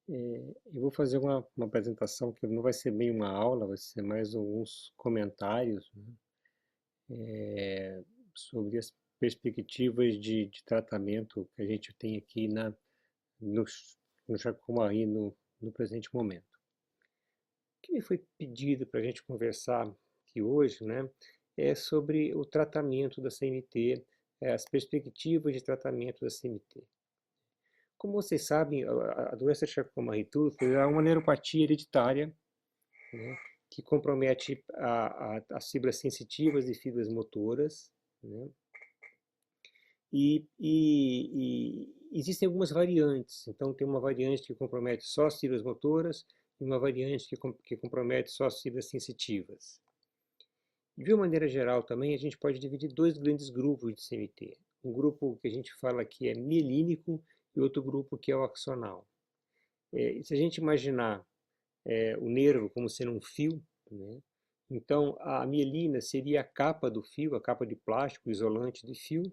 Eu vou fazer uma apresentação que não vai ser bem uma aula, vai ser mais alguns comentários, né, sobre as perspectivas de tratamento que a gente tem aqui no, no Jacomari no presente momento. O que me foi pedido para a gente conversar aqui hoje, né, é sobre o tratamento da CMT, as perspectivas de tratamento da CMT. Como vocês sabem, a doença de Charcot-Marie-Tooth é uma neuropatia hereditária, né, que compromete as fibras sensitivas e fibras motoras, né, e existem algumas variantes. Então, tem uma variante que compromete só as fibras motoras e uma variante que compromete só as fibras sensitivas. De uma maneira geral, também, a gente pode dividir dois grandes grupos de CMT. Um grupo que a gente fala que é mielínico e outro grupo que é o axonal. Se a gente imaginar o nervo como sendo um fio, né? Então a mielina seria a capa do fio, a capa de plástico isolante de fio,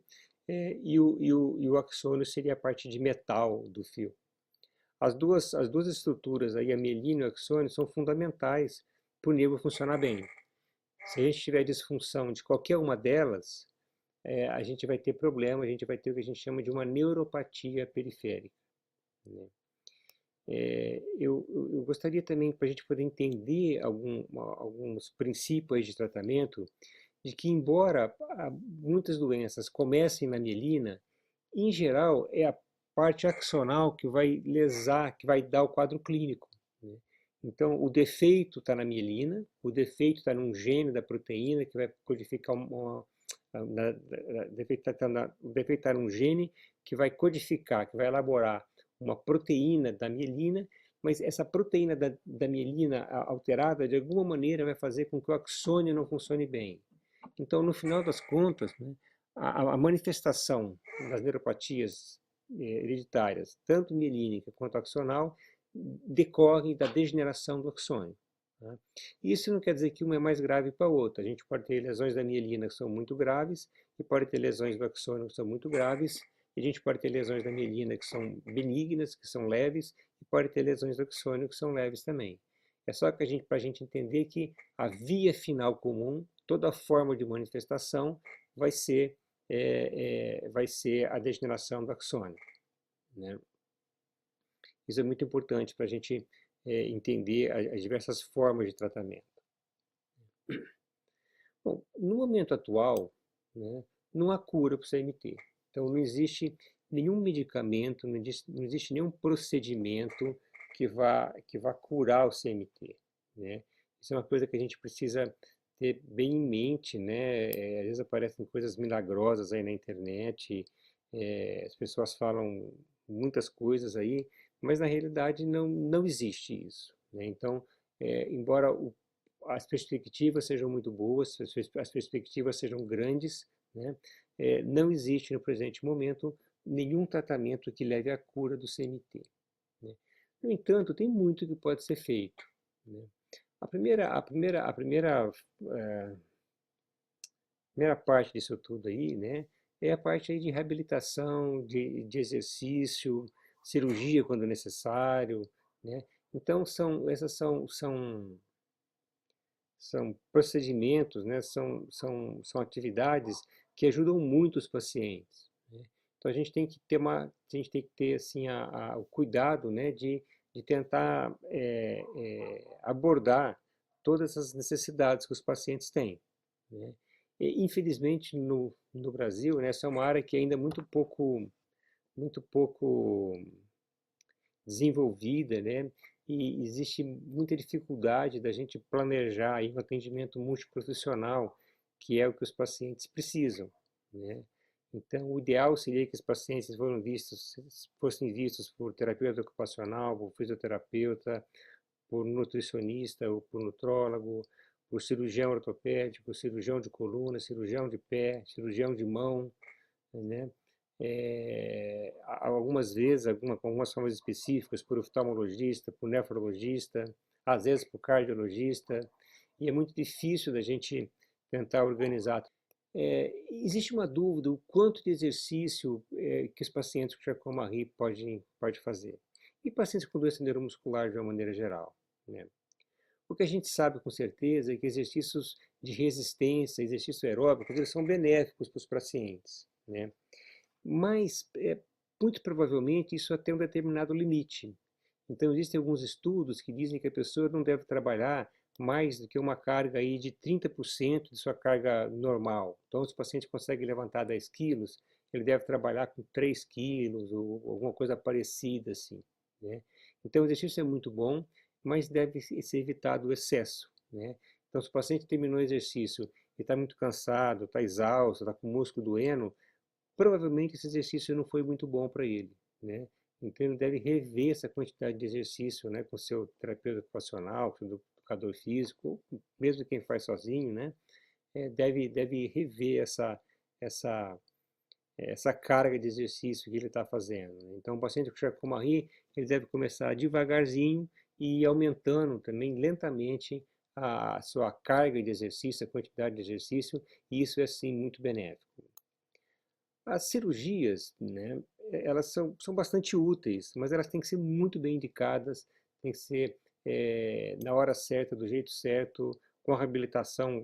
e o axônio seria a parte de metal do fio. As duas estruturas, aí, a mielina e o axônio, são fundamentais para o nervo funcionar bem. Se a gente tiver disfunção de qualquer uma delas, a gente vai ter problema, a gente vai ter o que a gente chama de uma neuropatia periférica, né? Eu gostaria também, para a gente poder entender alguns princípios de tratamento, de que, embora muitas doenças comecem na mielina, em geral é a parte axonal que vai lesar, que vai dar o quadro clínico, né? Então, o defeito está na mielina, o defeito está num gene da proteína que vai codificar o defeito está num gene que vai codificar, que vai elaborar uma proteína da mielina, mas essa proteína da mielina alterada, de alguma maneira, vai fazer com que o axônio não funcione bem. Então, no final das contas, né, a manifestação das neuropatias hereditárias, tanto mielínica quanto axonal, decorre da degeneração do axônio, tá? Isso não quer dizer que uma é mais grave para a outra. A gente pode ter lesões da mielina que são muito graves, e pode ter lesões do axônio que são muito graves, e a gente pode ter lesões da mielina que são benignas, que são leves, e pode ter lesões do axônio que são leves também. É só que para a gente entender que a via final comum, toda forma de manifestação, vai ser a degeneração do axônio, né? Isso é muito importante para a gente entender as diversas formas de tratamento. Bom, no momento atual, né, não há cura para o CMT. Então, não existe nenhum medicamento, não existe nenhum procedimento que vá curar o CMT, né? Isso é uma coisa que a gente precisa ter bem em mente, né? Às vezes aparecem coisas milagrosas aí na internet, as pessoas falam muitas coisas aí, mas na realidade não existe isso, né? Então, embora as perspectivas sejam muito boas, as perspectivas sejam grandes, né? Não existe no presente momento nenhum tratamento que leve à cura do CMT, né? No entanto, tem muito que pode ser feito, né? A primeira parte disso tudo aí, né, é a parte aí de reabilitação, de exercício, cirurgia quando necessário, né? Então, essas são procedimentos, né? São atividades que ajudam muito os pacientes, né? Então a gente tem que ter assim o cuidado, né, de tentar abordar todas as necessidades que os pacientes têm, né? E, infelizmente no Brasil, né, essa é uma área que ainda é muito pouco desenvolvida, né? E existe muita dificuldade da gente planejar aí um atendimento multiprofissional, que é o que os pacientes precisam, né? Então, o ideal seria que os pacientes fossem vistos por terapeuta ocupacional, por fisioterapeuta, por nutricionista ou por nutrólogo, por cirurgião ortopédico, cirurgião de coluna, cirurgião de pé, cirurgião de mão, né? Algumas vezes, com algumas formas específicas, por oftalmologista, por nefrologista, às vezes por cardiologista, e é muito difícil da gente tentar organizar. Existe uma dúvida, o quanto de exercício que os pacientes com Charcot-Marie podem fazer. e pacientes com doença neuromuscular de uma maneira geral, né? O que a gente sabe com certeza é que exercícios de resistência, exercícios aeróbicos, eles são benéficos para os pacientes, né? Mas, muito provavelmente, isso até um determinado limite. Então, existem alguns estudos que dizem que a pessoa não deve trabalhar mais do que uma carga aí de 30% de sua carga normal. Então, se o paciente consegue levantar 10 quilos, ele deve trabalhar com 3 quilos ou alguma coisa parecida assim, né? Então, o exercício é muito bom, mas deve ser evitado o excesso, né? Então, se o paciente terminou o exercício e está muito cansado, está exausto, está com o músculo doendo, provavelmente esse exercício não foi muito bom para ele, né? Então ele deve rever essa quantidade de exercício, né, com seu terapeuta ocupacional, com o educador físico, ou mesmo quem faz sozinho, né? Deve rever essa carga de exercício que ele está fazendo, né? Então o paciente com Charcot-Marie, ele deve começar devagarzinho e ir aumentando também lentamente a sua carga de exercício, a quantidade de exercício, e isso é sim muito benéfico. As cirurgias, né, elas são bastante úteis, mas elas têm que ser muito bem indicadas, tem que ser na hora certa, do jeito certo, com a reabilitação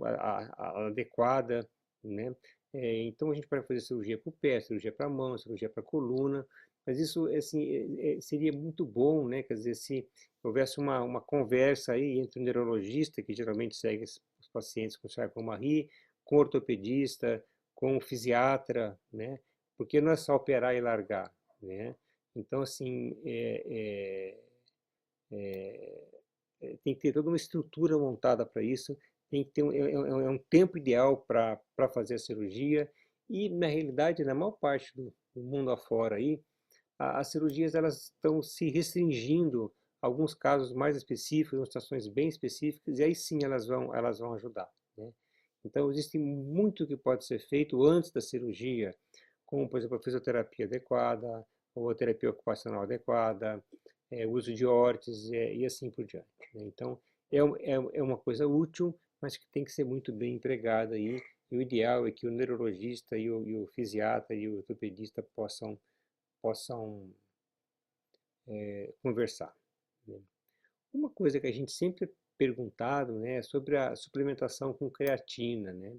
adequada, né? Então a gente pode fazer cirurgia para o pé, cirurgia para a mão, cirurgia para a coluna, mas isso assim, seria muito bom, né? Quer dizer, se houvesse uma conversa aí entre o neurologista, que geralmente segue os pacientes com Charcot-Marie, com o ortopedista, com o fisiatra, né? Porque não é só operar e largar, né? Então, assim, tem que ter toda uma estrutura montada para isso, tem que ter um tempo ideal para fazer a cirurgia, e, na realidade, na maior parte do mundo afora aí, as cirurgias elas estão se restringindo a alguns casos mais específicos, em situações bem específicas, e aí sim elas vão ajudar, né? Então, existe muito que pode ser feito antes da cirurgia, como, por exemplo, a fisioterapia adequada, ou a terapia ocupacional adequada, o uso de órteses e assim por diante, né? Então, é uma coisa útil, mas que tem que ser muito bem empregada aí, e o ideal é que o neurologista e o fisiatra e o ortopedista possam conversar, né? Uma coisa que a gente sempre é perguntado, né, é sobre a suplementação com creatina, né?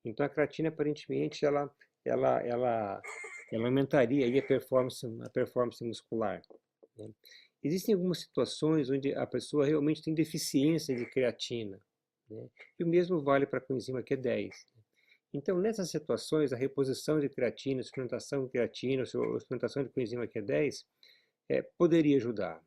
Então a creatina aparentemente ela aumentaria aí a performance muscular, né? Existem algumas situações onde a pessoa realmente tem deficiência de creatina, né? E o mesmo vale para a coenzima Q10. Então, nessas situações, a reposição de creatina, suplementação de creatina, ou suplementação de coenzima Q10, poderia ajudar.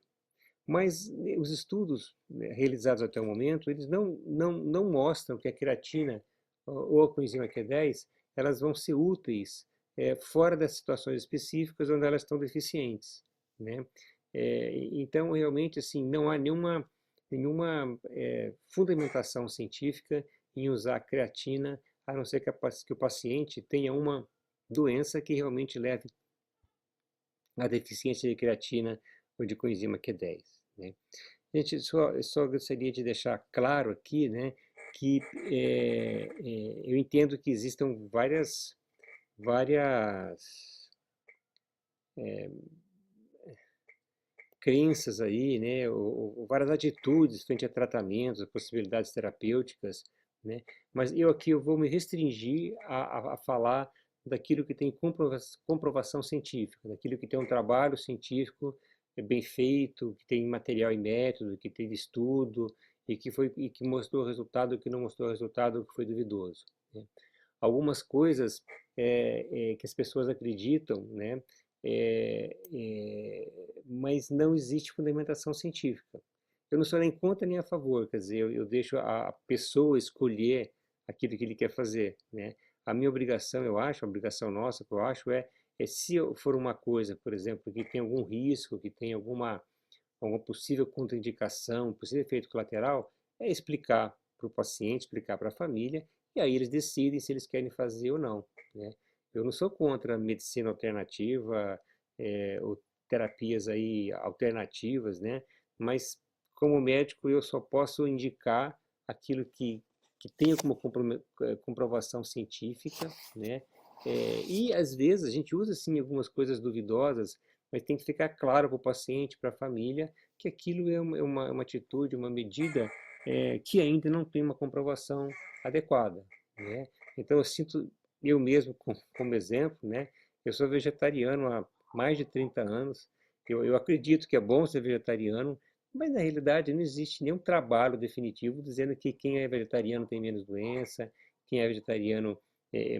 Mas os estudos, né, realizados até o momento, eles não mostram que a creatina ou a coenzima Q10 elas vão ser úteis fora das situações específicas onde elas estão deficientes, né? Então, realmente, assim, não há nenhuma fundamentação científica em usar creatina, a não ser que o paciente tenha uma doença que realmente leve à deficiência de creatina ou de coenzima Q10, né? Gente, só gostaria de deixar claro aqui, né, que eu entendo que existam várias crenças aí, né, ou várias atitudes frente a tratamentos, a possibilidades terapêuticas, né, mas eu vou me restringir a falar daquilo que tem comprovação científica, daquilo que tem um trabalho científico bem feito, que tem material e método, que teve estudo e que mostrou resultado, que não mostrou resultado, que foi duvidoso, né? Algumas coisas que as pessoas acreditam, né, mas não existe fundamentação científica. Eu não sou nem contra nem a favor, quer dizer, eu deixo a pessoa escolher aquilo que ele quer fazer, né? A minha obrigação, eu acho, a obrigação nossa, que eu acho, se for uma coisa, por exemplo, que tem algum risco, que tem alguma possível contraindicação, possível efeito colateral, é explicar para o paciente, explicar para a família, e aí eles decidem se eles querem fazer ou não, né? Eu não sou contra a medicina alternativa, ou terapias aí alternativas, né? Mas como médico eu só posso indicar aquilo que tenha como comprovação científica, né? E às vezes a gente usa sim algumas coisas duvidosas, mas tem que ficar claro para o paciente, para a família, que aquilo é uma atitude, uma medida que ainda não tem uma comprovação adequada, né? Então eu sinto, eu mesmo como exemplo, né? Eu sou vegetariano há mais de 30 anos, eu acredito que é bom ser vegetariano, mas na realidade não existe nenhum trabalho definitivo dizendo que quem é vegetariano tem menos doença, quem é vegetariano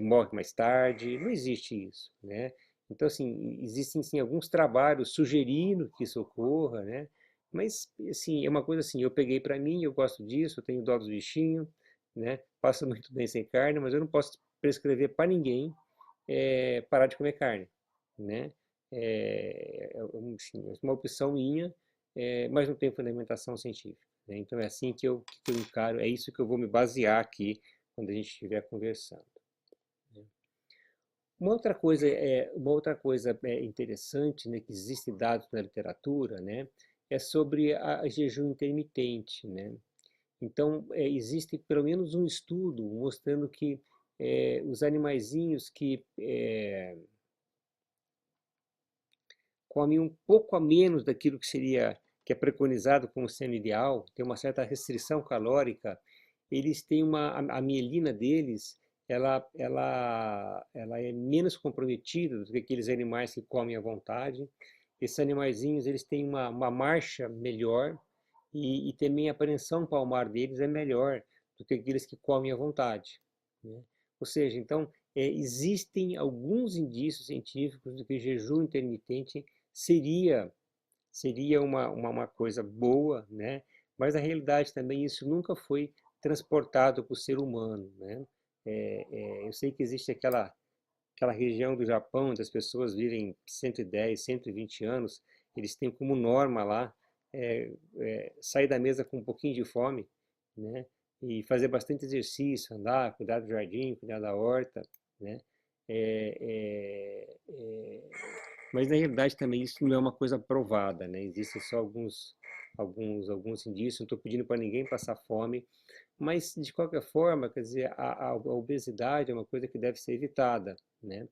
morre mais tarde, não existe isso, né? Então, assim, existem sim alguns trabalhos sugerindo que isso ocorra, né? Mas, assim, é uma coisa assim, eu peguei para mim, eu gosto disso, eu tenho dó dos bichinhos, né? Passo muito bem sem carne, mas eu não posso prescrever para ninguém parar de comer carne, né? Assim, é uma opção minha, mas não tem fundamentação científica, né? Então é assim que eu encaro, é isso que eu vou me basear aqui quando a gente estiver conversando, né? Uma outra coisa interessante, né, que existem dados na literatura, né, é sobre a jejum intermitente, né? Então, existe pelo menos um estudo mostrando que os animaizinhos que comem um pouco a menos daquilo que é preconizado como sendo ideal, tem uma certa restrição calórica, eles têm a mielina deles, ela é menos comprometida do que aqueles animais que comem à vontade. Esses animaizinhos, eles têm uma marcha melhor e também a apreensão palmar deles é melhor do que aqueles que comem à vontade, né? Ou seja, então, existem alguns indícios científicos de que jejum intermitente seria uma coisa boa, né? Mas na realidade também isso nunca foi transportado para o ser humano, né? Eu sei que existe aquela região do Japão onde as pessoas vivem 110, 120 anos, eles têm como norma lá sair da mesa com um pouquinho de fome, né? E fazer bastante exercício, andar, cuidar do jardim, cuidar da horta, né? É, é, é, mas na realidade também isso não é uma coisa provada, né? Existem só alguns indícios, não estou pedindo para ninguém passar fome, mas de qualquer forma, quer dizer, a obesidade é uma coisa que deve ser evitada, né?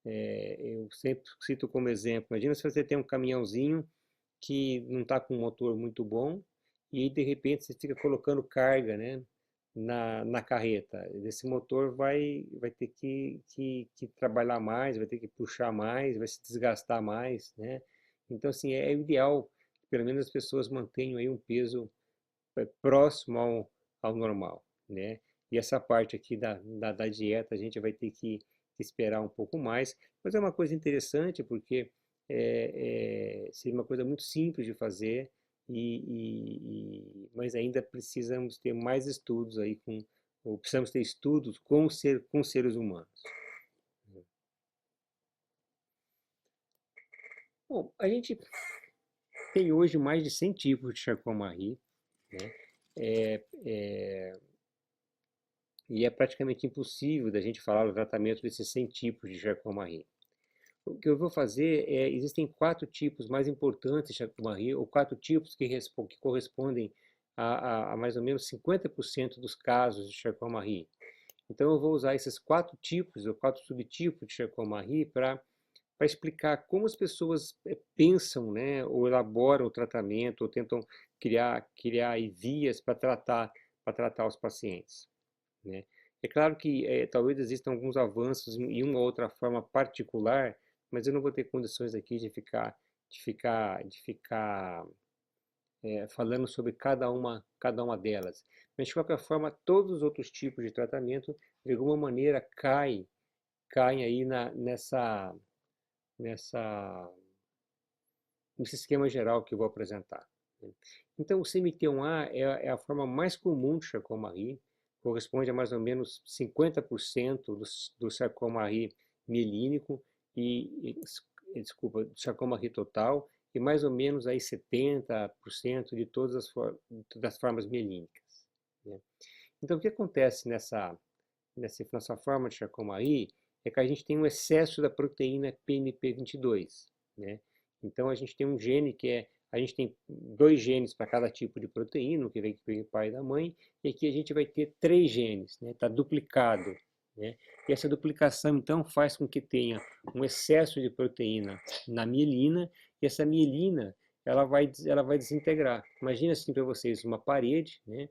Eu sempre cito como exemplo, imagina se você tem um caminhãozinho que não está com um motor muito bom e aí, de repente você fica colocando carga, né, na carreta. Esse motor vai ter que trabalhar mais, vai ter que puxar mais, vai se desgastar mais, né? Então, assim, é ideal que pelo menos as pessoas mantenham aí um peso próximo ao normal, né? E essa parte aqui da dieta a gente vai ter que esperar um pouco mais, mas é uma coisa interessante porque seria uma coisa muito simples de fazer, mas ainda precisamos ter mais estudos aí ou precisamos ter estudos com seres humanos. Bom, a gente tem hoje mais de 100 tipos de Charcot-Marie, né? É, é, e é praticamente impossível da gente falar o tratamento desses 100 tipos de Charcot-Marie. O que eu vou fazer existem 4 tipos mais importantes de Charcot-Marie, ou 4 tipos que correspondem a mais ou menos 50% dos casos de Charcot-Marie. Então eu vou usar esses 4 tipos, ou 4 subtipos de Charcot-Marie para explicar como as pessoas pensam, né, ou elaboram o tratamento, ou tentam criar vias para tratar os pacientes, né? É claro que talvez existam alguns avanços em uma ou outra forma particular, mas eu não vou ter condições aqui de ficar falando sobre cada uma delas. Mas de qualquer forma, todos os outros tipos de tratamento, de alguma maneira, caem aí nessa, nesse esquema geral que eu vou apresentar, né? Então, o CMT1A é a forma mais comum de Charcot-Marie, corresponde a mais ou menos 50% do Charcot-Marie mielínico desculpa, do Charcot-Marie total, e mais ou menos aí 70% de todas das formas mielínicas, né? Então, o que acontece nessa forma de Charcot-Marie é que a gente tem um excesso da proteína PNP22, né? Então a gente tem um gene a gente tem 2 genes para cada tipo de proteína, que vem do pai e da mãe, e aqui a gente vai ter 3 genes, né? Está duplicado, né? E essa duplicação, então, faz com que tenha um excesso de proteína na mielina, e essa mielina ela vai desintegrar. Imagina assim para vocês uma parede, né,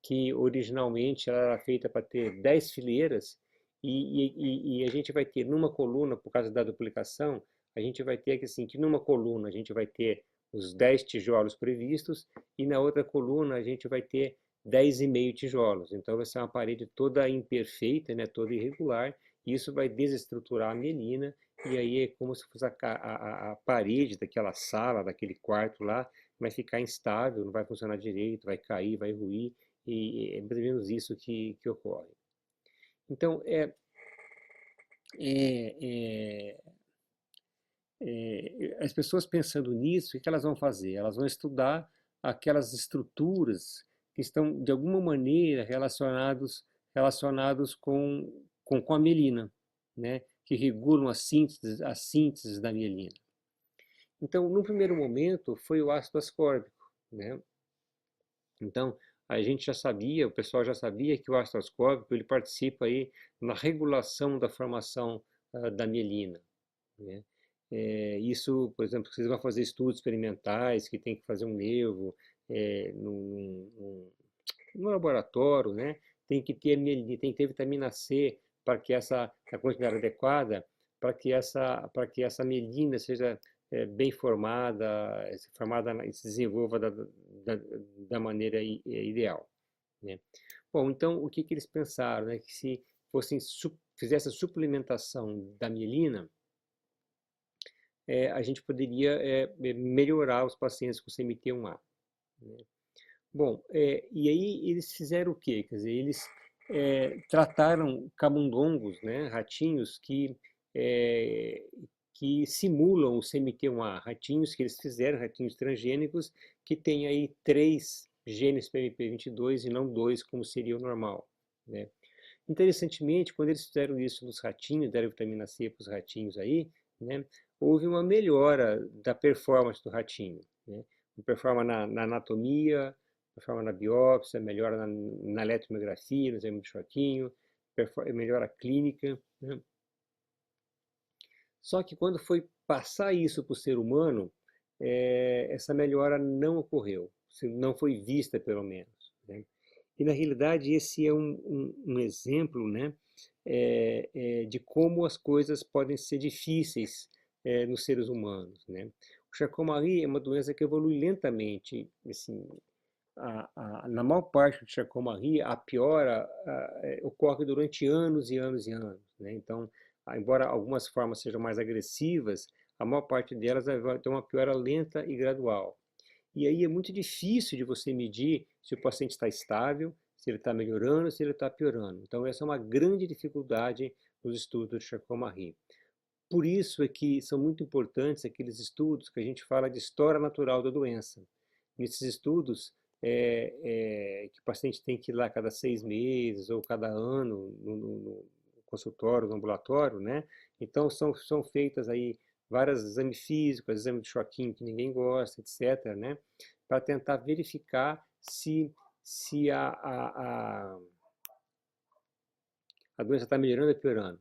que originalmente ela era feita para ter 10 fileiras, e a gente vai ter numa coluna, por causa da duplicação, a gente vai ter que, assim, que numa coluna a gente vai ter os 10 tijolos previstos, e na outra coluna a gente vai ter 10,5 tijolos. Então vai ser uma parede toda imperfeita, né, toda irregular, e isso vai desestruturar a mielina, e aí é como se fosse a parede daquela sala, daquele quarto lá, vai ficar instável, não vai funcionar direito, vai cair, vai ruir, e é mais ou menos isso que ocorre. Então, é, as pessoas pensando nisso, o que elas vão fazer? Elas vão estudar aquelas estruturas que estão, de alguma maneira, relacionados com a mielina, né? Que regulam a síntese da mielina. Então, no primeiro momento, foi o ácido ascórbico, né? Então, a gente já sabia, o pessoal já sabia que o ácido ascórbico ele participa aí na regulação da formação da mielina, né? Isso, por exemplo, vocês vão fazer estudos experimentais, que tem que fazer um nervo no laboratório, né? Tem que ter mielina, tem que ter vitamina C para que a quantidade adequada, para que essa mielina seja bem formada, e se desenvolva da maneira ideal, né? Bom, então o que eles pensaram, né? Que se fizesse a suplementação da mielina, a gente poderia melhorar os pacientes com CMT1A, né? Bom, e aí eles fizeram o quê? Quer dizer, eles trataram camundongos, né, ratinhos que simulam o CMT1A, ratinhos que eles fizeram, ratinhos transgênicos, que têm aí 3 genes PMP22 e não 2, como seria o normal, né? Interessantemente, quando eles fizeram isso nos ratinhos, deram vitamina C para os ratinhos aí, né, houve uma melhora da performance do ratinho, né? Performa na anatomia, performa na biópsia, melhora na eletromiografia, no exame de choquinho, melhora clínica, né? Só que quando foi passar isso para o ser humano, essa melhora não ocorreu, não foi vista pelo menos, né? E na realidade esse é um exemplo, né, de como as coisas podem ser difíceis nos seres humanos, né? O Charcot-Marie é uma doença que evolui lentamente, assim, na maior parte do Charcot-Marie, a piora ocorre durante anos e anos e anos, né? Então, embora algumas formas sejam mais agressivas, a maior parte delas vai ter uma piora lenta e gradual. E aí é muito difícil de você medir se o paciente está estável, se ele está melhorando, se ele está piorando. Então, essa é uma grande dificuldade nos estudos de Charcot-Marie. Por isso é que são muito importantes aqueles estudos que a gente fala de história natural da doença. Nesses estudos, que o paciente tem que ir lá cada 6 meses ou cada ano no consultório, no ambulatório, né? Então, são feitas aí vários exames físicos, exame de choquinho que ninguém gosta, etc., né? Para tentar verificar se a doença está melhorando ou piorando.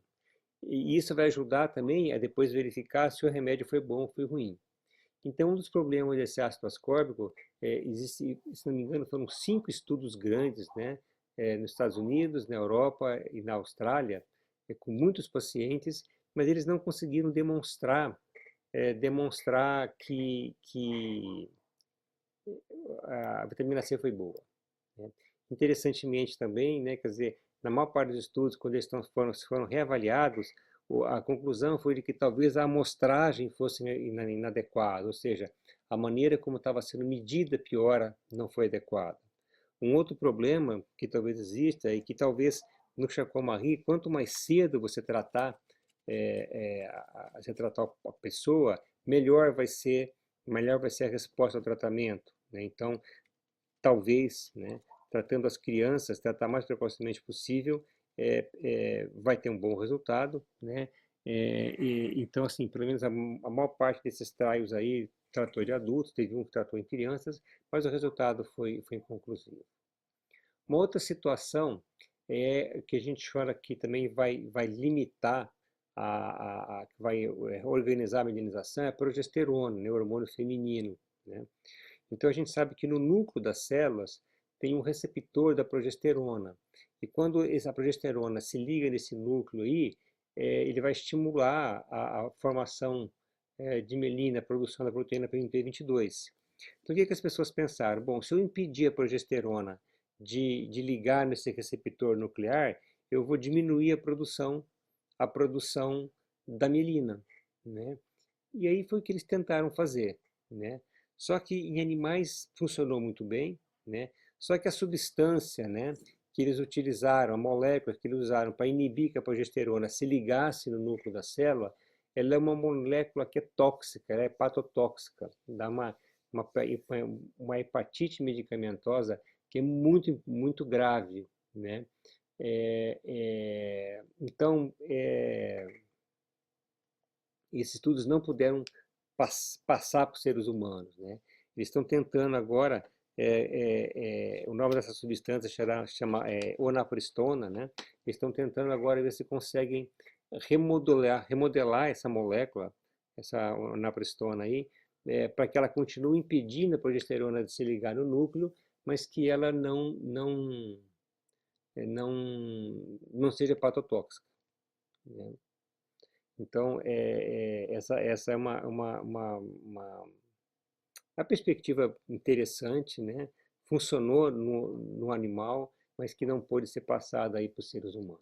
E isso vai ajudar também a depois verificar se o remédio foi bom ou foi ruim. Então, um dos problemas desse ácido ascórbico, existe, se não me engano, foram 5 estudos grandes, né, nos Estados Unidos, na Europa e na Austrália, com muitos pacientes, mas eles não conseguiram demonstrar que a vitamina C foi boa, né? Interessantemente também, né, quer dizer, na maior parte dos estudos, quando eles foram reavaliados, a conclusão foi de que talvez a amostragem fosse inadequada, ou seja, a maneira como estava sendo medida a piora não foi adequada. Um outro problema que talvez exista é que talvez no Charcot-Marie, quanto mais cedo você tratar a pessoa, melhor vai ser a resposta ao tratamento, né? Então, talvez, né, tratando as crianças, tratar mais precocemente possível, vai ter um bom resultado, né? Então, assim, pelo menos a maior parte desses trials aí tratou de adultos, teve um que tratou em crianças, mas o resultado foi inconclusivo. Uma outra situação é que a gente fala que também vai limitar, que vai organizar a mielinização, é a progesterona, né, o hormônio feminino, né? Então a gente sabe que no núcleo das células tem um receptor da progesterona. E quando essa progesterona se liga nesse núcleo aí, ele vai estimular a formação de mielina, a produção da proteína PMP22. Então o que as pessoas pensaram? Bom, se eu impedir a progesterona de ligar nesse receptor nuclear, eu vou diminuir a produção da mielina, né? E aí foi o que eles tentaram fazer, né? Só que em animais funcionou muito bem, né? Só que a substância, né, que eles utilizaram, a molécula que eles usaram para inibir que a progesterona se ligasse no núcleo da célula, ela é uma molécula que é tóxica, ela é hepatotóxica, dá uma, uma hepatite medicamentosa que é muito, muito grave, né? Então, esses estudos não puderam passar para os seres humanos, né? Eles estão tentando agora, o nome dessa substância chama onapristona, né? Eles estão tentando agora ver se conseguem remodelar essa molécula, essa onapristona aí, para que ela continue impedindo a progesterona de se ligar no núcleo, mas que ela não seja hepatotóxica, né? Então, essa é uma perspectiva interessante, né? Funcionou no animal, mas que não pôde ser passada aí para os seres humanos.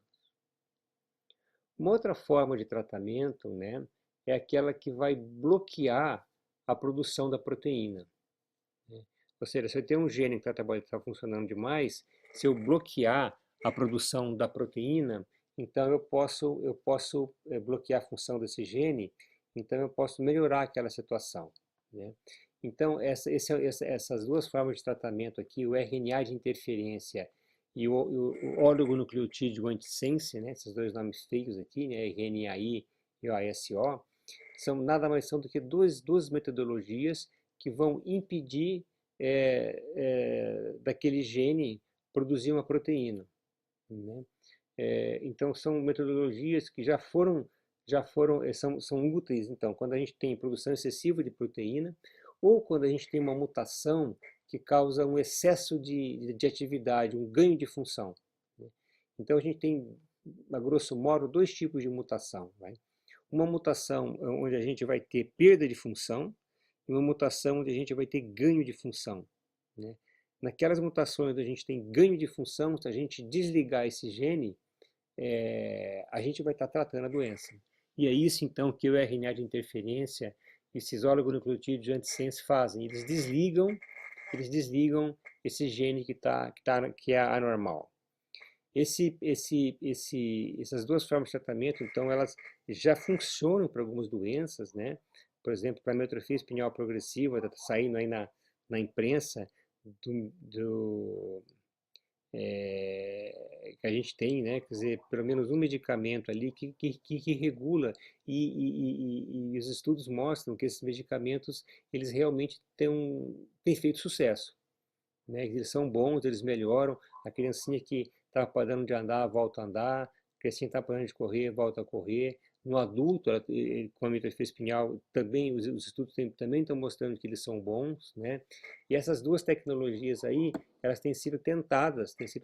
Uma outra forma de tratamento, né, é aquela que vai bloquear a produção da proteína, né? Ou seja, se eu tenho um gene que está funcionando demais, se eu bloquear a produção da proteína, então eu posso bloquear a função desse gene, então eu posso melhorar aquela situação, né? Então, essas duas formas de tratamento aqui, o RNA de interferência e o oligonucleotídeo antissense, né, esses dois nomes feios aqui, né, RNAi e o ASO, nada mais são do que duas metodologias que vão impedir daquele gene produzir uma proteína, né? Então são metodologias que são úteis. Então, quando a gente tem produção excessiva de proteína ou quando a gente tem uma mutação que causa um excesso de atividade, um ganho de função, né? Então a gente tem, a grosso modo, dois tipos de mutação, vai? Uma mutação onde a gente vai ter perda de função e uma mutação onde a gente vai ter ganho de função, né? Naquelas mutações onde a gente tem ganho de função, se a gente desligar esse gene, a gente vai estar tratando a doença. E é isso então que o RNA de interferência e esses oligonucleotídeos antissense fazem. Eles desligam esse gene que é anormal. Essas duas formas de tratamento, então, elas já funcionam para algumas doenças, né? Por exemplo, para a atrofia espinhal progressiva, está saindo aí na imprensa que a gente tem, né? Quer dizer, pelo menos um medicamento ali que regula e os estudos mostram que esses medicamentos eles realmente têm feito sucesso, né? Eles são bons, eles melhoram. A criancinha que estava parando de andar, volta a andar. A criancinha está parando de correr, volta a correr. No adulto, com a miotrofia espinhal, também, os estudos também estão mostrando que eles são bons, né? E essas duas tecnologias aí, elas têm sido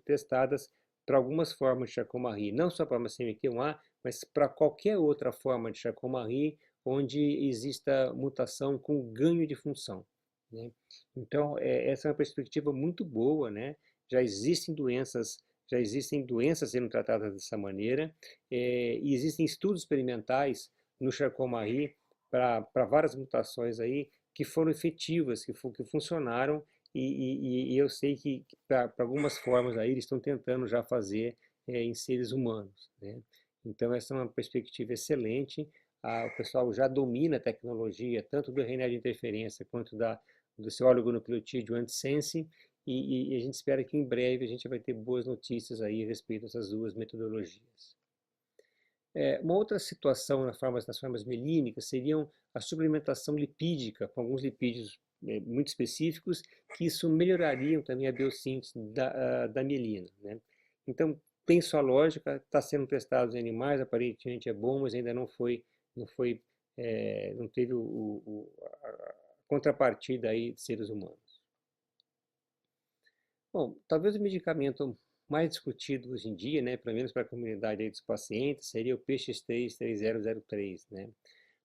testadas para algumas formas de Charcot-Marie, não só para a CMQ1A, mas para qualquer outra forma de Charcot-Marie onde exista mutação com ganho de função, né? Então, essa é uma perspectiva muito boa, né? Já existem doenças, já existem doenças sendo tratadas dessa maneira, e existem estudos experimentais no Charcot-Marie para várias mutações aí que foram efetivas, que funcionaram, e eu sei que para algumas formas aí eles estão tentando já fazer em seres humanos, né? Então, essa é uma perspectiva excelente. O pessoal já domina a tecnologia, tanto do RNA de interferência quanto do seu oligonucleotídeo antissense, e a gente espera que em breve a gente vai ter boas notícias aí a respeito dessas duas metodologias. Uma outra situação nas formas mielínicas seriam a suplementação lipídica, com alguns lipídios muito específicos, que isso melhoraria também a biossíntese da mielina, né? Então, tem sua lógica, está sendo testado em animais, aparentemente é bom, mas ainda não foi, não teve a contrapartida aí de seres humanos. Bom, talvez o medicamento mais discutido hoje em dia, né, pelo menos para a comunidade aí dos pacientes, seria o PX33003, né?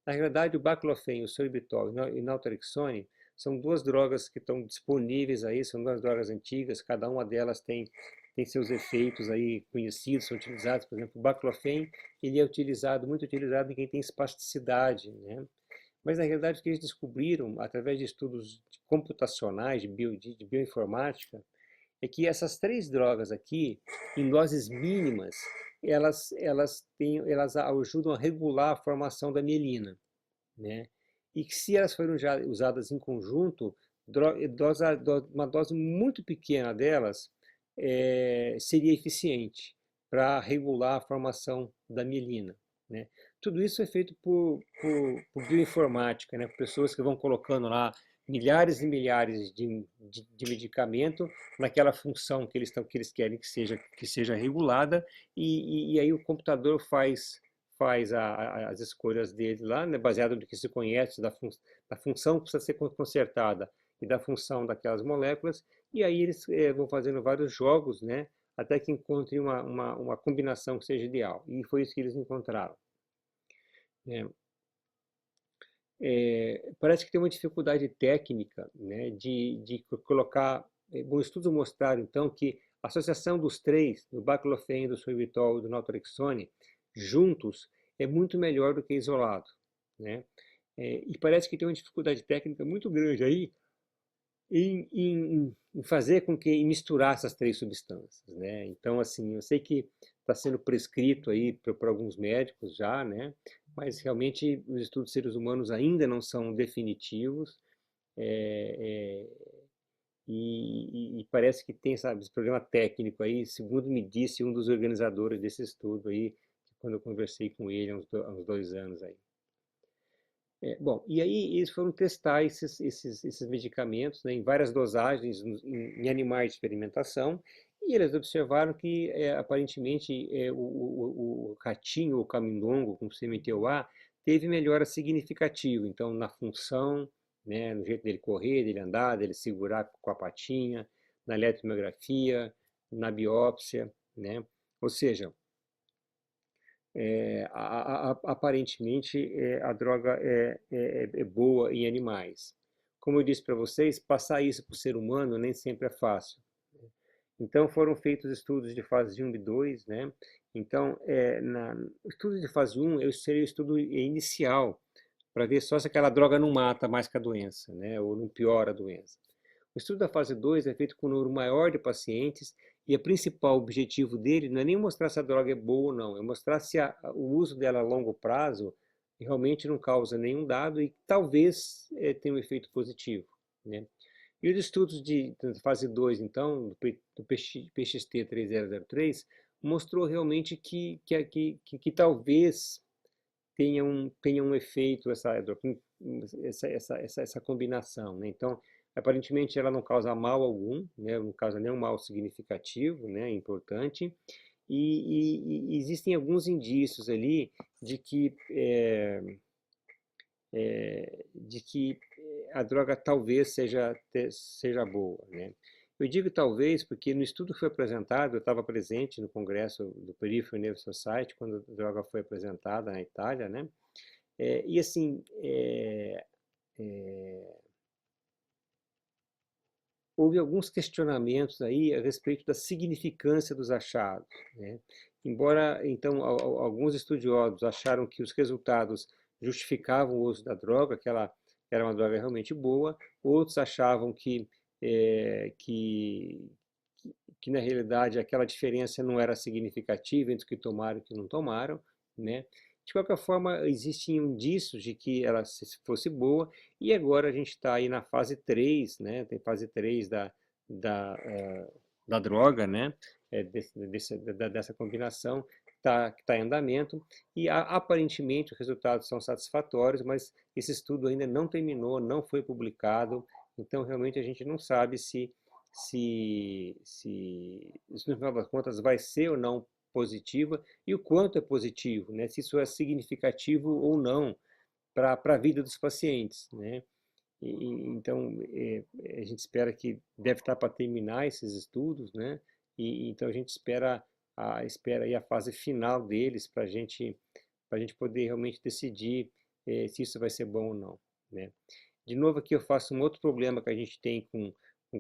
Na realidade, o baclofen, o sorbitol e o naltrexone são duas drogas que estão disponíveis aí, são duas drogas antigas, cada uma delas tem seus efeitos aí conhecidos, são utilizados, por exemplo, o baclofen, ele é utilizado, muito utilizado em quem tem espasticidade, né? Mas, na realidade, o que eles descobriram, através de estudos computacionais, de bioinformática, é que essas três drogas aqui, em doses mínimas, elas ajudam a regular a formação da mielina, né? E que se elas forem usadas em conjunto, uma dose muito pequena delas seria eficiente para regular a formação da mielina, né? Tudo isso é feito por bioinformática, né? Por pessoas que vão colocando lá milhares e milhares de medicamento naquela função que eles querem que seja regulada, e aí o computador faz as escolhas dele lá, né, baseado no que se conhece da função que precisa ser consertada e da função daquelas moléculas, e aí eles vão fazendo vários jogos, né, até que encontrem uma combinação que seja ideal. E foi isso que eles encontraram, né. Parece que tem uma dificuldade técnica, né, de colocar. Bom, estudos mostraram, então, que a associação dos três, do baclofen, do sorbitol e do naltrexone, juntos, é muito melhor do que isolado, né? E parece que tem uma dificuldade técnica muito grande aí em fazer com que em misturar essas três substâncias, né? Então, assim, eu sei que está sendo prescrito aí por alguns médicos já, né? Mas realmente os estudos de seres humanos ainda não são definitivos, é, e parece que tem, sabe, esse problema técnico aí, segundo me disse um dos organizadores desse estudo aí, quando eu conversei com ele há uns 2 anos aí. Bom, e aí eles foram testar esses medicamentos, né, em várias dosagens em animais de experimentação, e eles observaram que aparentemente o ratinho, o camundongo com CMT-OA, teve melhora significativa, então na função, né, no jeito dele correr, dele andar, dele segurar com a patinha, na eletromiografia, na biópsia, né? Ou seja, aparentemente a droga é boa em animais. Como eu disse para vocês, passar isso para o ser humano nem sempre é fácil. Então foram feitos estudos de fase 1 e 2, né? Então, o estudo de fase 1 seria o estudo inicial, para ver só se aquela droga não mata mais que a doença, né? Ou não piora a doença. O estudo da fase 2 é feito com um número maior de pacientes e o principal objetivo dele não é nem mostrar se a droga é boa ou não, é mostrar se o uso dela a longo prazo realmente não causa nenhum dado e talvez tenha um efeito positivo, né? E os estudos de fase 2, então, do PXT3003, mostrou realmente que talvez tenha um efeito essa combinação, né? Então, aparentemente ela não causa mal algum, né? Não causa nenhum mal significativo, né? Importante. E existem alguns indícios ali de que a droga talvez seja boa, né? Eu digo talvez porque no estudo que foi apresentado, eu estava presente no congresso do Peripheral Nerve Society quando a droga foi apresentada na Itália, né? E assim, houve alguns questionamentos aí a respeito da significância dos achados, né? Embora, então, alguns estudiosos acharam que os resultados justificavam o uso da droga, que ela era uma droga realmente boa, outros achavam que, que na realidade aquela diferença não era significativa entre os que tomaram e os que não tomaram, né? De qualquer forma, existem indícios de que ela fosse boa, e agora a gente está aí na fase 3, né? Tem fase 3 da, da droga, né? Dessa combinação que está em andamento, e aparentemente os resultados são satisfatórios, mas esse estudo ainda não terminou, não foi publicado, então realmente a gente não sabe isso no final das contas vai ser ou não positiva e o quanto é positivo, né? Se isso é significativo ou não para a vida dos pacientes, né? Então, a gente espera que deve estar para terminar esses estudos, né? Então a gente espera aí a fase final deles para a gente poder realmente decidir se isso vai ser bom ou não, né? De novo aqui eu faço um outro problema que a gente tem com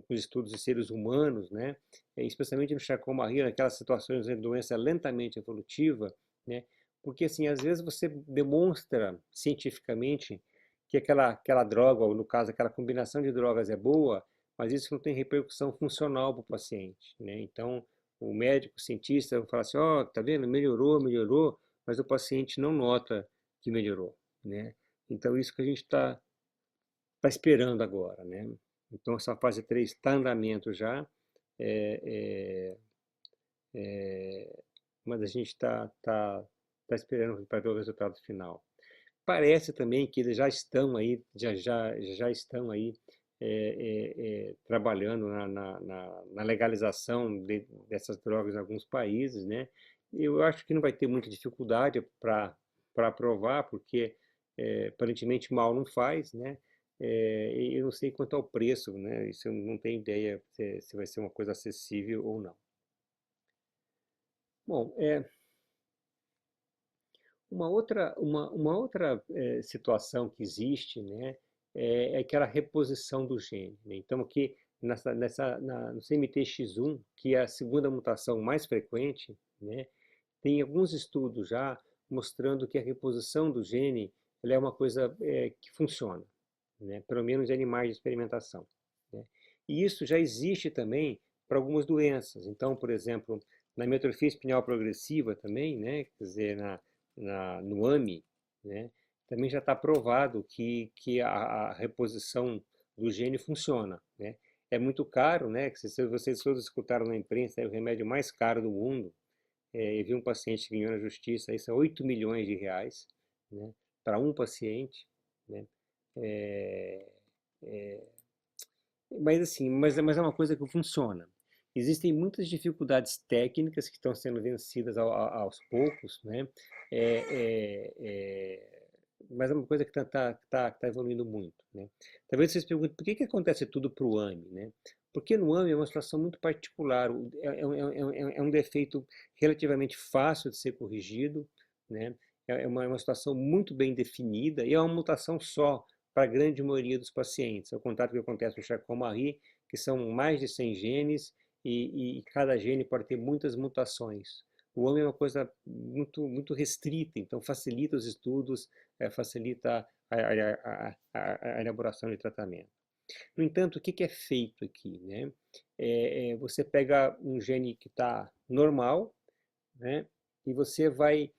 os estudos de seres humanos, né? Especialmente no Charcot-Marie, naquelas situações de doença lentamente evolutiva, né? Porque assim, às vezes você demonstra cientificamente que aquela droga, ou no caso aquela combinação de drogas é boa, mas isso não tem repercussão funcional para o paciente, né? Então, o médico, o cientista vai falar assim, ó, tá vendo, melhorou, mas o paciente não nota que melhorou, né? Então, isso que a gente está esperando agora, né? Então, essa fase 3 está em andamento já, é, mas a gente está esperando para ver o resultado final. Parece também que eles já estão aí, já estão aí trabalhando na legalização dessas drogas em alguns países, né? Eu acho que não vai ter muita dificuldade para aprovar, porque aparentemente mal não faz, né? E eu não sei quanto ao preço, né? Isso eu não tenho ideia se vai ser uma coisa acessível ou não. Bom, uma outra situação que existe, né, é aquela reposição do gene, né? Então, aqui no CMT-X1, que é a segunda mutação mais frequente, né, tem alguns estudos já mostrando que a reposição do gene ela é uma coisa que funciona, né, pelo menos em animais de experimentação, né? E isso já existe também para algumas doenças. Então, por exemplo, na miotrofia espinhal progressiva também, né, quer dizer, no AMI, né, também já está provado que a reposição do gene funciona, né? É muito caro, né? Se vocês todos escutaram na imprensa, é o remédio mais caro do mundo. Eu vi um paciente que ganhou na justiça, isso é 8 milhões de reais, né, para um paciente, né? É, é, mas assim, mas é uma coisa que funciona. Existem muitas dificuldades técnicas que estão sendo vencidas aos poucos, né? É, é, é, mas é uma coisa que está evoluindo muito, né? Talvez vocês perguntem por que acontece tudo para o AMI, né? Porque no AMI é uma situação muito particular, é um defeito relativamente fácil de ser corrigido, né? É uma situação muito bem definida e é uma mutação só para a grande maioria dos pacientes. Ao contrário do que acontece no Charcot-Marie, que são mais de 100 genes e cada gene pode ter muitas mutações. O homem é uma coisa muito restrita, então facilita os estudos, facilita a elaboração de tratamento. No entanto, o que é feito aqui, né? Você pega um gene que está normal, né? E você vai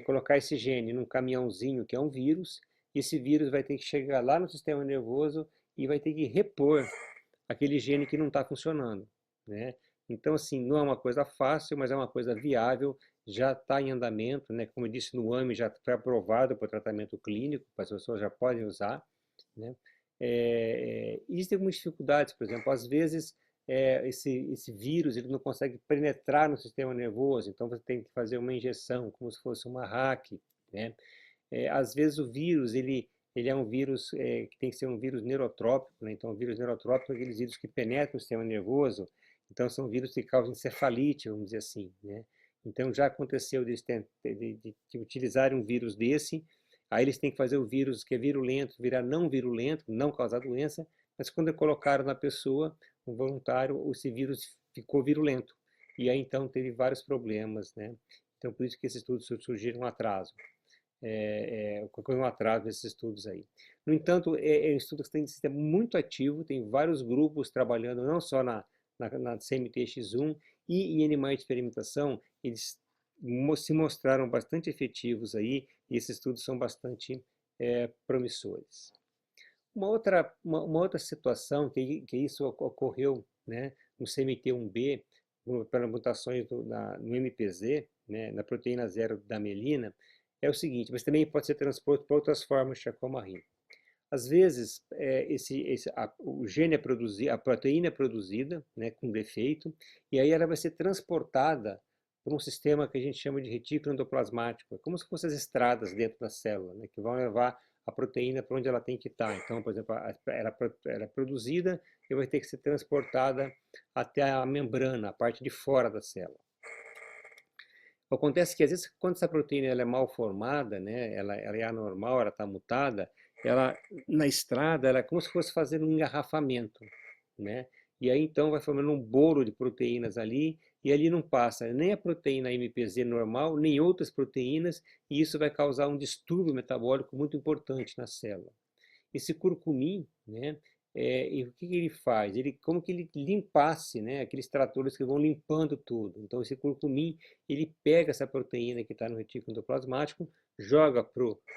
colocar esse gene num caminhãozinho que é um vírus, e esse vírus vai ter que chegar lá no sistema nervoso e vai ter que repor aquele gene que não está funcionando, né? Então, assim, não é uma coisa fácil, mas é uma coisa viável, já está em andamento, né? Como eu disse, no AMI já foi aprovado para o tratamento clínico, as pessoas já podem usar, né? Existem algumas dificuldades, por exemplo, às vezes esse vírus ele não consegue penetrar no sistema nervoso, então você tem que fazer uma injeção, como se fosse uma hack, né? Às vezes o vírus ele é um vírus que tem que ser um vírus neurotrópico, né? Então, o vírus neurotrópico é aqueles vírus que penetram no sistema nervoso, então são vírus que causam encefalite, vamos dizer assim, né? Então, já aconteceu de utilizar um vírus desse, aí eles têm que fazer o vírus que é virulento virar não virulento, não causar doença, mas quando colocaram na pessoa, um voluntário, esse vírus ficou virulento. E aí, então, teve vários problemas, né? Então, por isso que esses estudos surgiram um atraso ocorreu um atraso nesses estudos aí. No entanto, é um estudo que tem sistema muito ativo, tem vários grupos trabalhando não só na CMT-X1 e em animais de experimentação, eles se mostraram bastante efetivos aí e esses estudos são bastante promissores. Uma outra situação que isso ocorreu, né, no CMT1B, pelas mutações no MPZ, né, na proteína zero da melina, é o seguinte, mas também pode ser transposto para outras formas de Charcot-Marie. Às vezes, o gene é produzido, a proteína é produzida, né, com defeito, e aí ela vai ser transportada por um sistema que a gente chama de retículo endoplasmático, é como se fossem as estradas dentro da célula, né, que vão levar a proteína para onde ela tem que estar. Então, por exemplo, ela é produzida e vai ter que ser transportada até a membrana, a parte de fora da célula. Acontece que, às vezes, quando essa proteína ela é mal formada, né, ela é anormal, ela está mutada, ela, na estrada, ela é como se fosse fazer um engarrafamento, né? E aí, então, vai formando um bolo de proteínas ali, e ali não passa nem a proteína MPZ normal, nem outras proteínas, e isso vai causar um distúrbio metabólico muito importante na célula. Esse curcumim, né, e o que ele faz? Ele, como que ele limpasse, né, aqueles tratores que vão limpando tudo. Então, esse curcumim, ele pega essa proteína que está no retículo endoplasmático, joga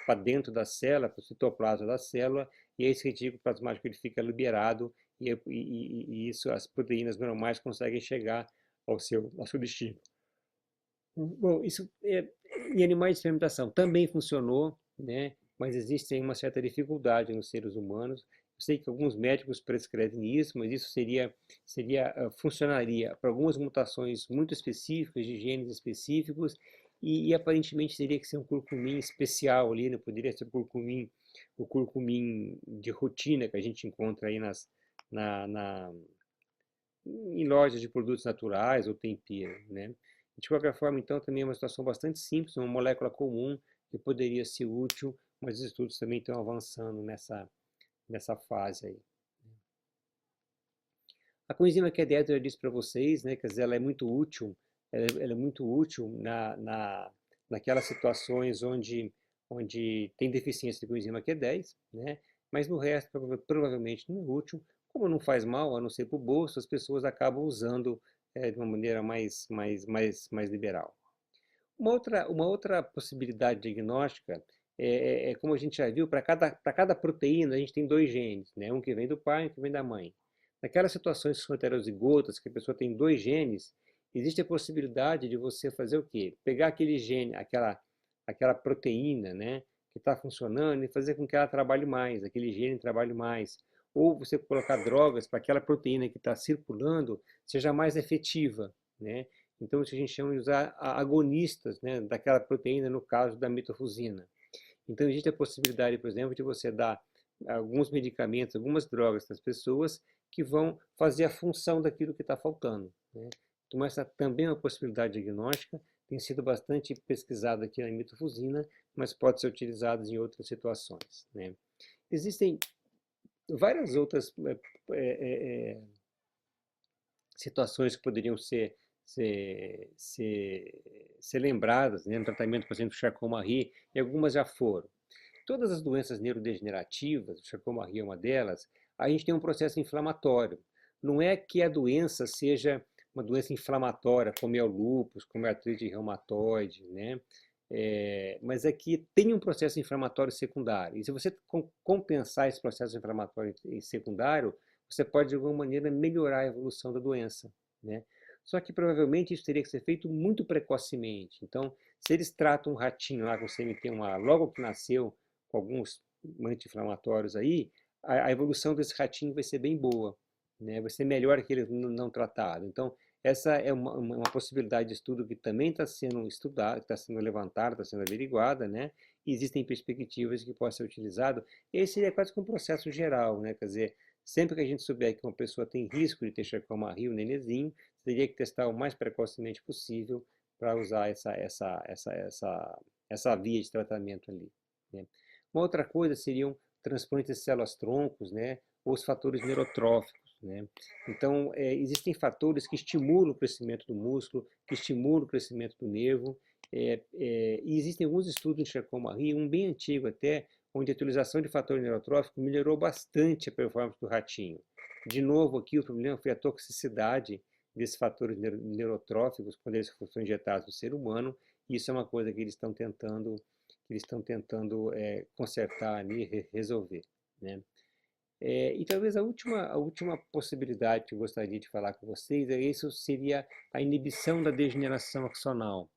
para dentro da célula, para o citoplasma da célula, e esse retículo plasmático ele fica liberado, e isso, as proteínas normais conseguem chegar ao seu destino. Bom, isso em animais de experimentação também funcionou, né? Mas existe uma certa dificuldade nos seres humanos. Eu sei que alguns médicos prescrevem isso, mas isso funcionaria para algumas mutações muito específicas, de genes específicos, e aparentemente teria que ser um curcumim especial ali, não poderia ser o curcumim de rotina que a gente encontra aí na, na, em lojas de produtos naturais ou tempero, né? De qualquer forma, então, também é uma situação bastante simples, uma molécula comum que poderia ser útil, mas os estudos também estão avançando nessa fase aí. A coenzima Q10 eu já disse para vocês, né, quer dizer, ela é muito útil, ela é muito útil naquelas situações onde tem deficiência de coenzima Q10, né, mas no resto provavelmente não é útil. Como não faz mal, a não ser para o bolso, as pessoas acabam usando de uma maneira mais liberal. Uma outra possibilidade diagnóstica como a gente já viu, para cada proteína a gente tem dois genes, né? Um que vem do pai e um que vem da mãe. Naquelas situações que são heterozigotas, que a pessoa tem dois genes, existe a possibilidade de você fazer o quê? Pegar aquele gene, aquela proteína, né, que está funcionando e fazer com que ela trabalhe mais, aquele gene trabalhe mais. Ou você colocar drogas para aquela proteína que está circulando seja mais efetiva, né? Então, isso a gente chama de usar agonistas, né, daquela proteína, no caso da metofusina. Então, existe a possibilidade, por exemplo, de você dar alguns medicamentos, algumas drogas para as pessoas que vão fazer a função daquilo que está faltando, né? Então, essa também é uma possibilidade diagnóstica, tem sido bastante pesquisada aqui na metofusina, mas pode ser utilizada em outras situações, né? Existem várias outras situações que poderiam ser lembradas, né, no tratamento, por exemplo, do Charcot-Marie, e algumas já foram. Todas as doenças neurodegenerativas, o Charcot-Marie é uma delas, a gente tem um processo inflamatório. Não é que a doença seja uma doença inflamatória, como é o lúpus, como é a artrite reumatoide, né? Mas é que tem um processo inflamatório secundário. E se você compensar esse processo inflamatório secundário, você pode, de alguma maneira, melhorar a evolução da doença, né? Só que provavelmente isso teria que ser feito muito precocemente. Então, se eles tratam um ratinho lá com CMT1A logo que nasceu, com alguns anti-inflamatórios aí, a evolução desse ratinho vai ser bem boa, né? Vai ser melhor que ele não tratado. Então, essa é uma possibilidade de estudo que também está sendo estudada, está sendo levantada, está sendo averiguada, né? E existem perspectivas que possa ser utilizado. Esse seria quase que um processo geral, né? Quer dizer, sempre que a gente souber que uma pessoa tem risco de ter Charcot-Marie, o nenenzinho, teria que testar o mais precocemente possível para usar essa via de tratamento ali, né? Uma outra coisa seriam transplantes de células-troncos, né? Ou os fatores neurotróficos, né? Então, existem fatores que estimulam o crescimento do músculo, que estimulam o crescimento do nervo, e existem alguns estudos em Charcot-Marie, um bem antigo até, onde a utilização de fator neurotrófico melhorou bastante a performance do ratinho. De novo, aqui o problema foi a toxicidade desses fatores neurotróficos quando eles foram injetados no ser humano, e isso é uma coisa que eles estão tentando consertar ali, resolver, né? E talvez a última possibilidade que eu gostaria de falar com vocês isso seria a inibição da degeneração axonal.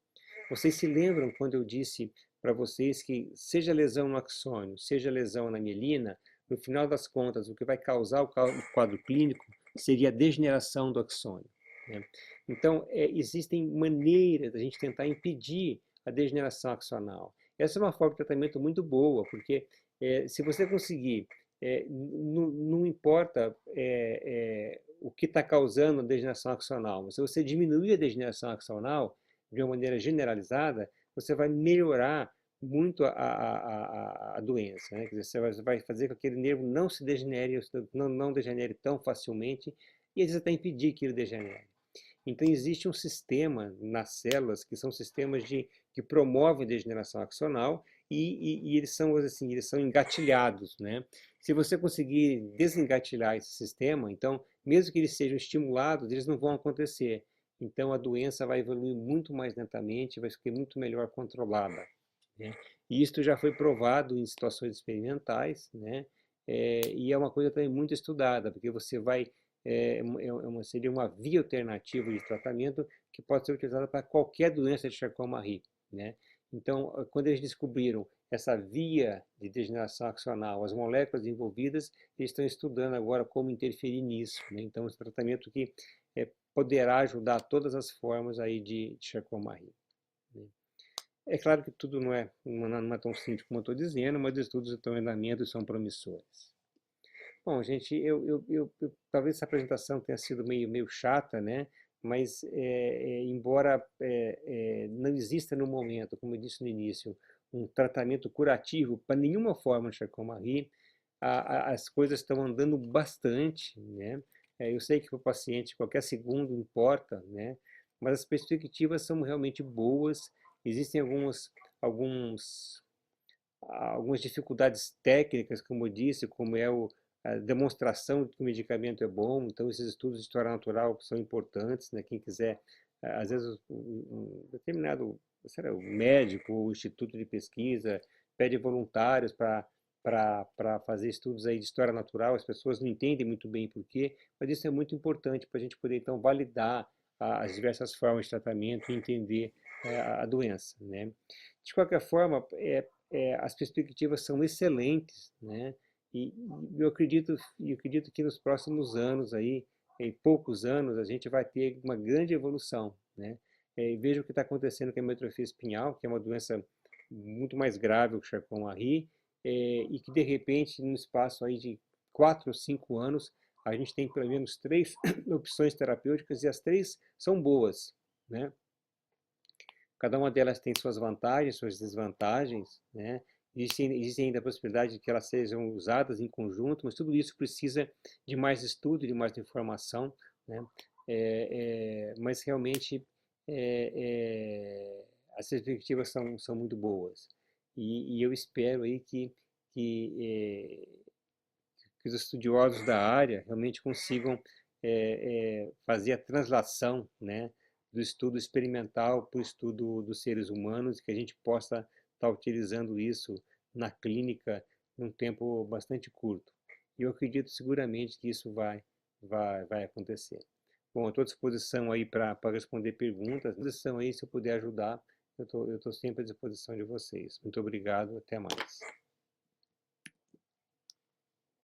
Vocês se lembram quando eu disse para vocês que seja lesão no axônio, seja lesão na mielina, no final das contas, o que vai causar o quadro clínico seria a degeneração do axônio, né? Então, existem maneiras da gente tentar impedir a degeneração axonal. Essa é uma forma de tratamento muito boa, porque se você conseguir, não importa o que está causando a degeneração axonal, mas se você diminuir a degeneração axonal de uma maneira generalizada, você vai melhorar muito a doença, né? Quer dizer, você vai fazer com que aquele nervo não se degenere, não degenere tão facilmente, e às vezes até impedir que ele degenere. Então, existe um sistema nas células que são sistemas que promovem degeneração axonal e eles são, assim, eles são engatilhados, né? Se você conseguir desengatilhar esse sistema, então, mesmo que eles sejam estimulados, eles não vão acontecer. Então, a doença vai evoluir muito mais lentamente, vai ficar muito melhor controlada, né? E isto já foi provado em situações experimentais, né? E é uma coisa também muito estudada, porque você vai seria uma via alternativa de tratamento que pode ser utilizada para qualquer doença de Charcot-Marie, né? Então, quando eles descobriram essa via de degeneração axonal, as moléculas envolvidas, eles estão estudando agora como interferir nisso, né? Então, esse tratamento que poderá ajudar todas as formas aí de Charcot-Marie, né? É claro que tudo não é tão simples como eu estou dizendo, mas os estudos estão em andamento e são promissores. Bom, gente, talvez essa apresentação tenha sido meio chata, né? Mas, embora não exista no momento, como eu disse no início, um tratamento curativo para nenhuma forma de Charcot-Marie, as coisas estão andando bastante, né? Eu sei que para o paciente qualquer segundo importa, né? Mas as perspectivas são realmente boas. Existem algumas dificuldades técnicas, como eu disse, como a demonstração de que o medicamento é bom. Então, esses estudos de história natural são importantes, né? Quem quiser, às vezes, um determinado, sei lá, o médico ou o instituto de pesquisa pede voluntários para fazer estudos aí de história natural. As pessoas não entendem muito bem por quê, mas isso é muito importante para a gente poder, então, validar as diversas formas de tratamento e entender a doença, né? De qualquer forma, as perspectivas são excelentes, né? E eu acredito que nos próximos anos aí, em poucos anos, a gente vai ter uma grande evolução, né? E veja o que está acontecendo com a hipertrofia espinhal, que é uma doença muito mais grave que o Charcot-Marie, e que de repente, num espaço aí de 4 ou 5 anos, a gente tem pelo menos 3 opções terapêuticas e as 3 são boas, né? Cada uma delas tem suas vantagens, suas desvantagens, né? Existe ainda a possibilidade de que elas sejam usadas em conjunto, mas tudo isso precisa de mais estudo, de mais informação, né? Mas realmente as perspectivas são muito boas. E eu espero aí que, que os estudiosos da área realmente consigam fazer a translação, né, do estudo experimental para o estudo dos seres humanos, e que a gente possa estar utilizando isso na clínica num tempo bastante curto. E eu acredito seguramente que isso vai acontecer. Bom, eu estou à disposição aí para responder perguntas. À disposição aí, se eu puder ajudar, eu estou sempre à disposição de vocês. Muito obrigado, até mais.